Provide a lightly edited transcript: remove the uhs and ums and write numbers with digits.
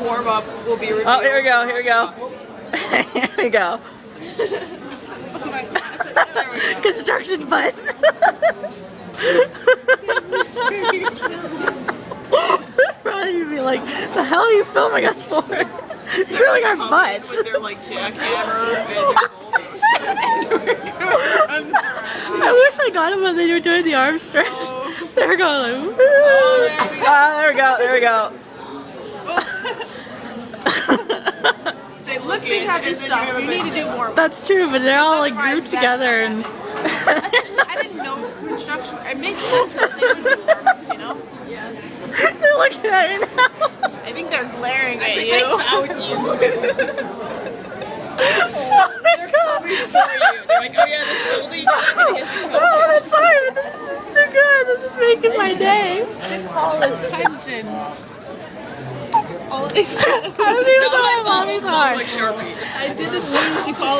warm up will be revealed. Oh, here we go, here we go. Here we go. Oh my gosh, there we go. Construction butts. Probably gonna be like, the hell are you filming us for? Filming our butts. With their like jackhammer and their bulldozer. I wish I got them when they were doing the arm stretch. Oh. They were going like, woo. There we go, there we go. They look Lifting it, heavy and then stuff. you have a You big need to do more. That's true, but they're all like That's grouped right, together and I didn't know construction. It makes sense that they would do warm-ups, you know? Yes. they're looking at me now. I think they're glaring I at think you. they found you. Oh my They're god. coming for you. They're like, oh yeah, this building is gonna get some Oh, I'm sorry, but this is too good. This is making my day. All attention. All attention. I don't even know My why bubble mommy's smells hard. like Sharpie. I did just need to follow